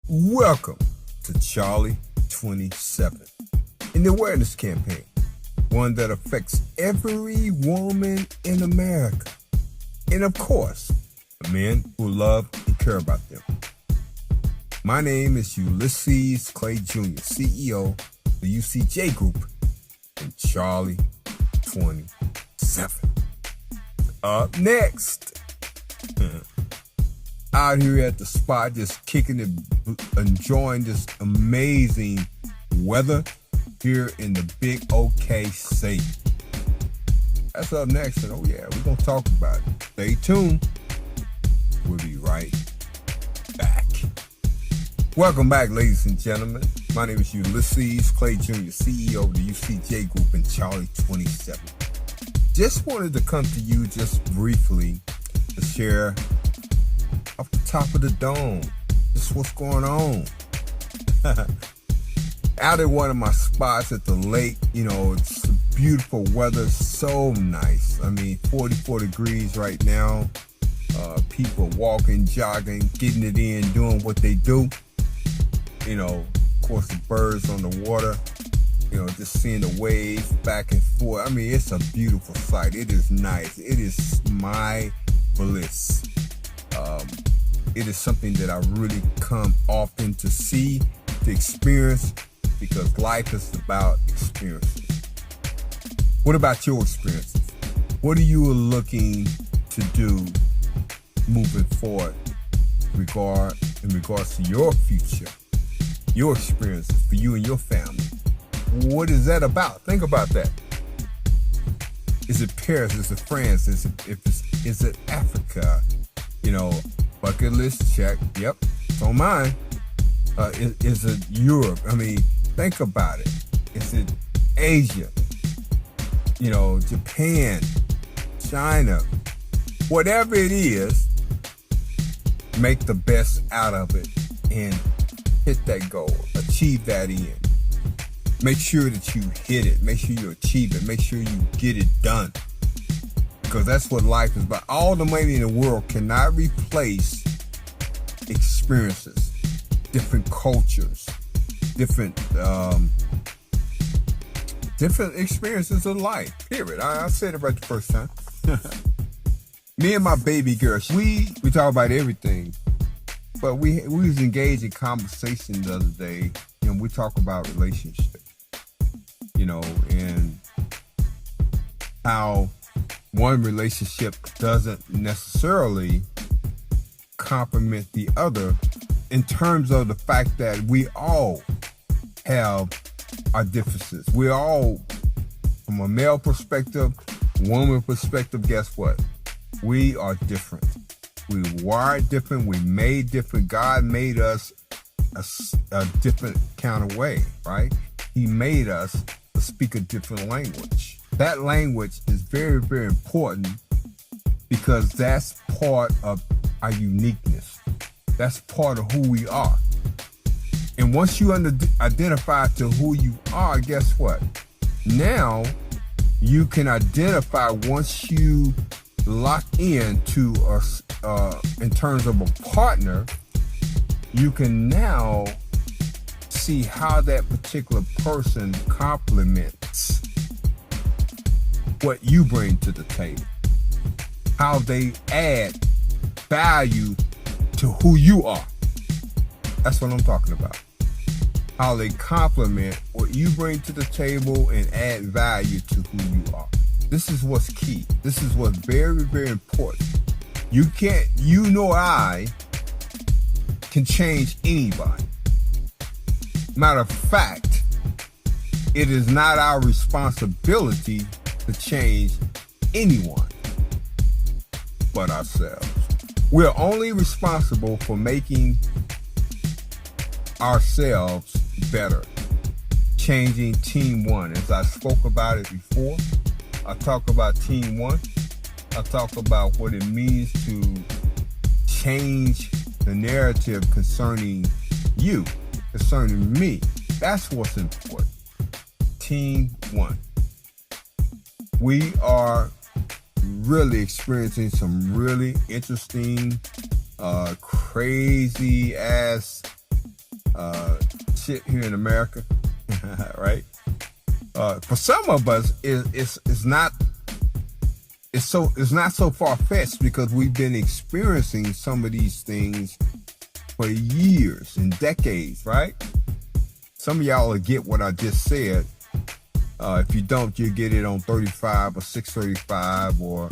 Welcome to CHARLE27, an awareness campaign, one that affects every woman in America, and of course, men who love and care about them. My name is Ulysses Clay Jr., CEO of the UCjGroup and CHARLE27. Up next, out here at the spot, just kicking it, enjoying this amazing weather here in the big OKC. That's up next, and oh yeah, we're gonna talk about it. Stay tuned. We'll be right back. Welcome back, ladies and gentlemen. My name is Ulysses Clay Jr., CEO of the UCjGroup and CHARLE27. Just wanted to come to you just briefly to share off the top of the dome just what's going on. Out at one of my spots at the lake, it's beautiful weather, so nice. I mean, 44 degrees right now. People walking, jogging, getting it in, doing what they do. Of course, the birds on the water, just seeing the waves back and forth. I mean, it's a beautiful sight. It is nice. It is my bliss. It is something that I really come often to see, to experience, because life is about experiences. What about your experiences? What are you looking to do moving forward in regards to your future, your experiences for you and your family? What is that about? Think about that. Is it Paris? Is it France? Is it Africa? Bucket list check. Yep, it's on mine. Is it Europe? I mean, think about it. Is it Asia? Japan, China, whatever it is, make the best out of it and hit that goal, achieve that end. Make sure that you hit it. Make sure you achieve it. Make sure you get it done. Because that's what life is about. All the money in the world cannot replace experiences, different cultures, different experiences of life, period. I said it right the first time. Me and my baby girl, we talk about everything. But we was engaged in conversation the other day, and we talk about relationships. And how one relationship doesn't necessarily complement the other in terms of the fact that we all have our differences. We all, from a male perspective, woman perspective, guess what? We are different. We wired different. We made different. God made us a different kind of way, right? He made us to speak a different language. That language is very, very important because that's part of our uniqueness. That's part of who we are. And once you identify to who you are, guess what? Now you can identify, once you lock in to in terms of a partner, you can now see how that particular person complements what you bring to the table, how they add value to who you are. That's what I'm talking about. How they complement what you bring to the table and add value to who you are. This is what's key. This is what's very, very important. I can change anybody. Matter of fact, it is not our responsibility to change anyone but ourselves. We're only responsible for making ourselves better, changing Team One. As I spoke about it before, I talk about Team One. I talk about what it means to change the narrative concerning you, concerning me. That's what's important. Team One. We are really experiencing some really interesting, crazy ass shit here in America, right? For some of us, it's not so far-fetched because we've been experiencing some of these things for years and decades, right? Some of y'all will get what I just said. If you don't, you'll get it on 35 or 635 or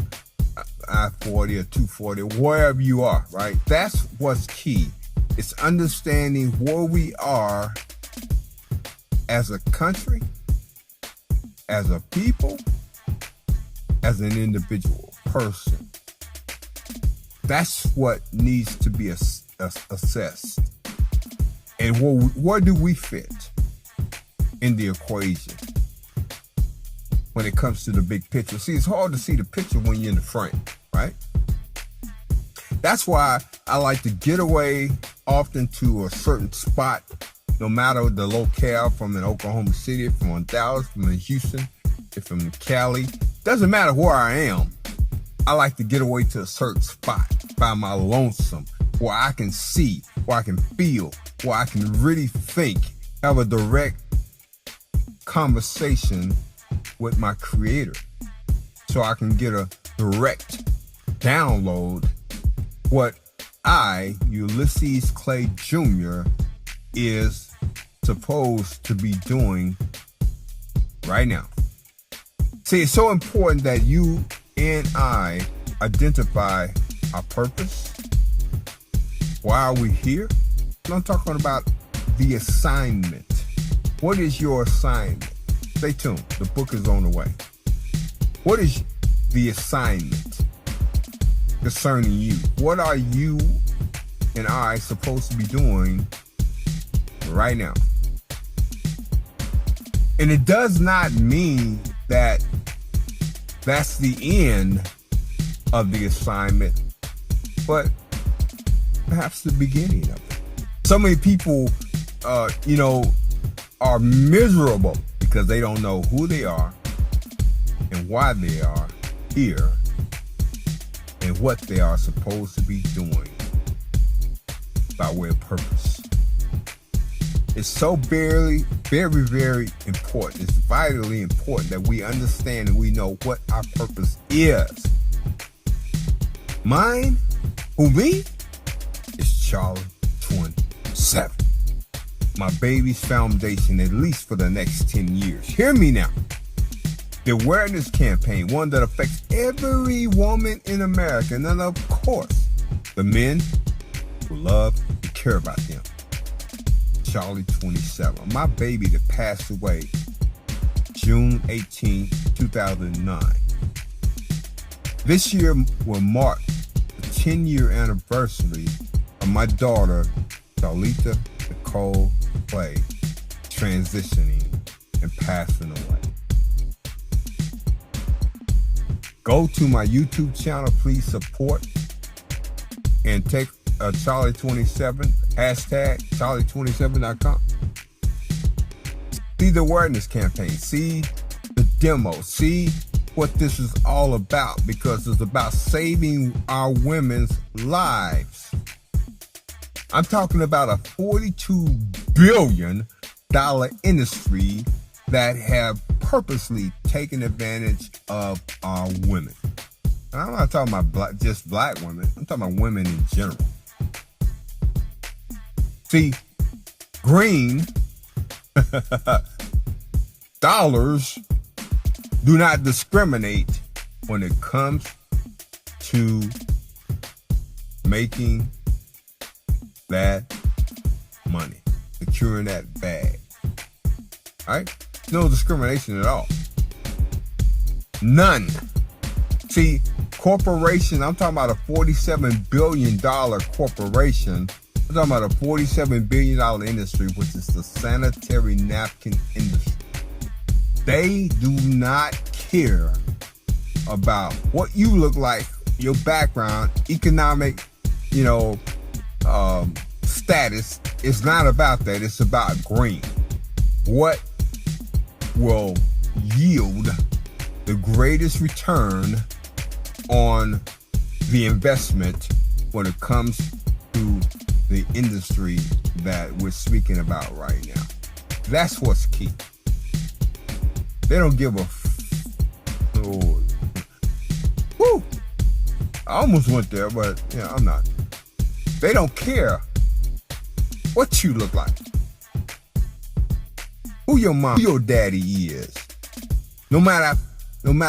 I-40 or 240, wherever you are, right? That's what's key. It's understanding where we are as a country, as a people, as an individual person. That's what needs to be assessed. And where do we fit in the equation when it comes to the big picture? See, it's hard to see the picture when you're in the frame, right? That's why I like to get away often to a certain spot, no matter the locale, from in Oklahoma City, from in Dallas, from in Houston, from in Cali. Doesn't matter where I am. I like to get away to a certain spot by my lonesome, where I can see, where I can feel, where I can really think, have a direct conversation with my creator, so I can get a direct download what I, Ulysses Clay Jr., is supposed to be doing right now. See, it's so important that you and I identify our purpose. Why are we here? I'm talking about the assignment. What is your assignment? Stay tuned. The book is on the way. What is the assignment concerning you? What are you and I supposed to be doing right now? And it does not mean that that's the end of the assignment, but perhaps the beginning of it. So many people, are miserable because they don't know who they are and why they are here and what they are supposed to be doing by way of purpose. It's so very, very, very important. It's vitally important that we understand and we know what our purpose is. Mine, who me, is CHARLE27. My baby's foundation, at least for the next 10 years. Hear me now. The awareness campaign, one that affects every woman in America, and then of course, the men who love and care about them. CHARLE27. My baby that passed away June 18, 2009. This year will mark the 10-year anniversary of my daughter, Charlita Nicole Clay, transitioning and passing away. Go to my YouTube channel, please support, and take CHARLE27, hashtag CHARLE27.com. See the awareness campaign, see the demo, see what this is all about, because it's about saving our women's lives. I'm talking about a $42 billion industry that have purposely taken advantage of our women. And I'm not talking about just black women. I'm talking about women in general. See, green dollars do not discriminate when it comes to making that money, securing that bag. All right? No discrimination at all. None. See, corporation, I'm talking about a $47 billion corporation. I'm talking about a $47 billion industry, which is the sanitary napkin industry. They do not care about what you look like, your background, economic, status. It's not about that. It's about green. What will yield the greatest return on the investment when it comes to the industry that we're speaking about right now. That's what's key. They don't give a oh, whoo. I almost went there, but I'm not. They don't care what you look like, who your mom, who your daddy is. No matter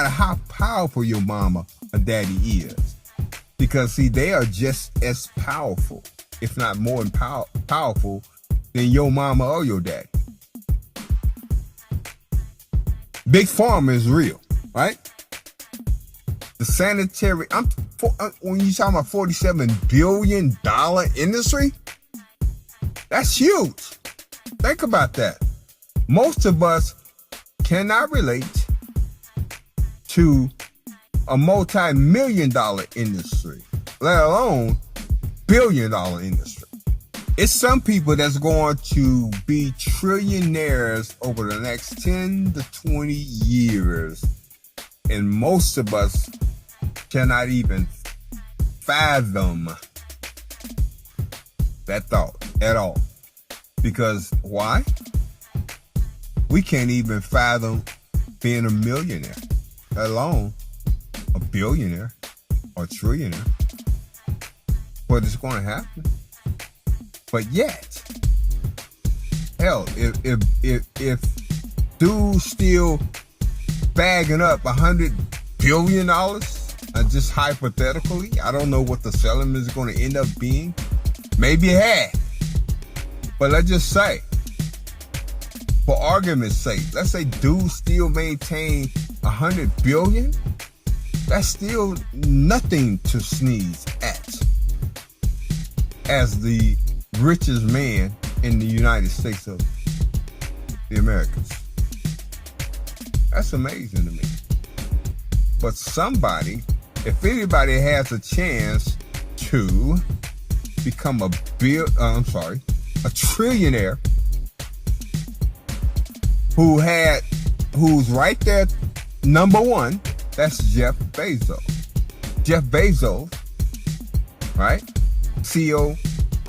how powerful your mama or daddy is. Because see, they are just as powerful, if not more powerful than your mama or your daddy. Big Pharma is real, right? The sanitary, when you talking about $47 billion industry, that's huge. Think about that. Most of us cannot relate to a multi-million-dollar industry, let alone billion-dollar industry. It's some people that's going to be trillionaires over the next 10 to 20 years. And most of us cannot even fathom that thought at all. Because why? We can't even fathom being a millionaire, let alone a billionaire or a trillionaire. But it's going to happen. But yet, hell, if dude's still bagging up $100 billion, just hypothetically, I don't know what the settlement is going to end up being. Maybe half. But let's just say, for argument's sake, let's say dude still maintain $100 billion. That's still nothing to sneeze at as the richest man in the United States of the Americas. That's amazing to me. But somebody, if anybody has a chance to become a trillionaire who's right there, number one, that's Jeff Bezos. Jeff Bezos, right?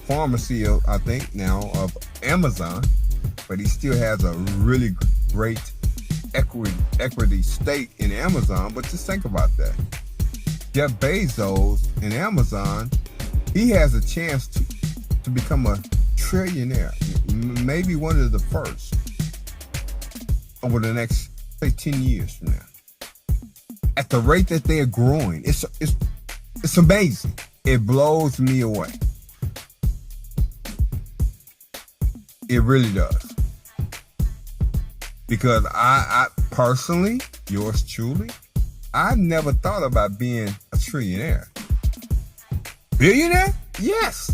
Former CEO, I think now, of Amazon, but he still has a really great equity stake in Amazon. But just think about that. Jeff Bezos in Amazon, he has a chance to become a trillionaire, maybe one of the first over the next, say, 10 years from now. At the rate that they are growing, it's amazing. It blows me away. It really does. Because I personally, yours truly, I've never thought about being a trillionaire. Billionaire? Yes.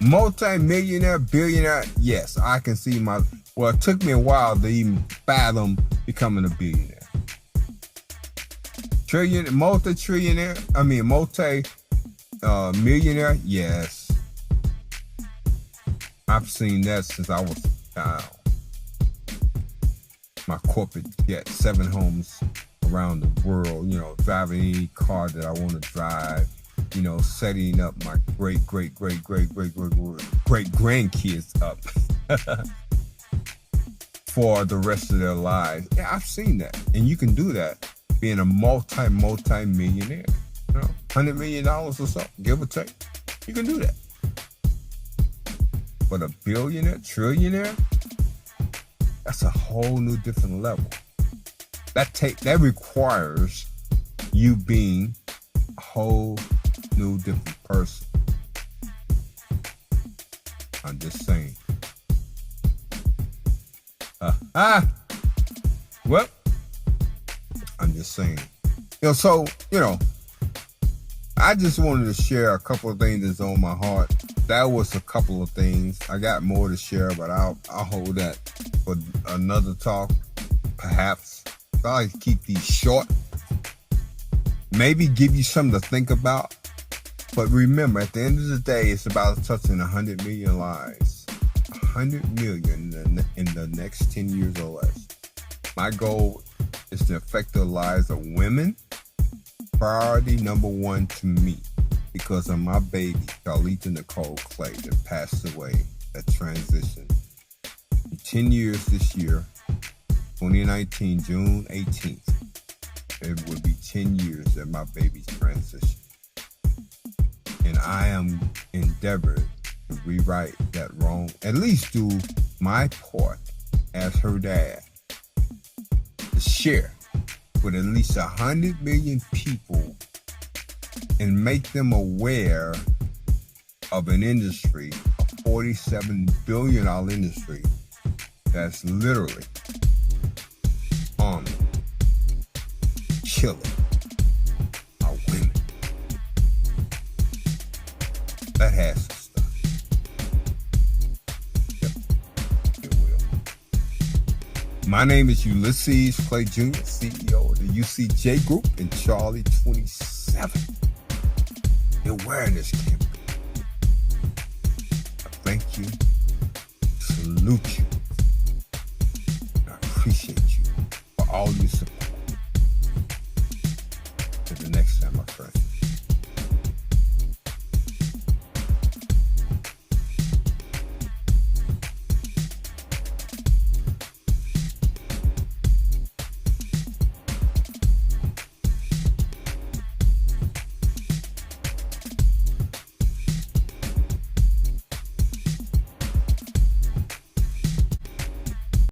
Multi-millionaire, billionaire? Yes. I can see well, it took me a while to even fathom becoming a billionaire. Multi-millionaire? Yes. I've seen that since I was a child. My corporate jet, 7 homes around the world, driving any car that I want to drive, setting up my great grandkids up for the rest of their lives. Yeah, I've seen that. And you can do that being a multi-millionaire. $100 million or so, give or take. You can do that. But a billionaire, trillionaire, that's a whole new different level. That requires you being a whole new different person. I'm just saying. Well, I'm just saying. I just wanted to share a couple of things that's on my heart. That was a couple of things. I got more to share, but I'll hold that for another talk, perhaps. I'll keep these short. Maybe give you something to think about. But remember, at the end of the day, it's about touching 100 million lives. 100 million in the next 10 years or less. My goal is to affect the lives of women. Priority number one to me. because of my baby, CHARLE27 Clay, that passed away, that transitioned. 10 years this year, 2019, June 18th, it will be 10 years that my baby transitioned. And I am endeavored to rewrite that wrong, at least do my part as her dad, to share with at least 100 million people and make them aware of an industry, a $47 billion industry, that's literally arming, killing our women. That has to stop. Yep, it will. My name is Ulysses Clay Jr., CEO of the UCjGroup and CHARLE27 Awareness Campaign. I thank you, salute you, and I appreciate you for all your support. Till the next time, my friend.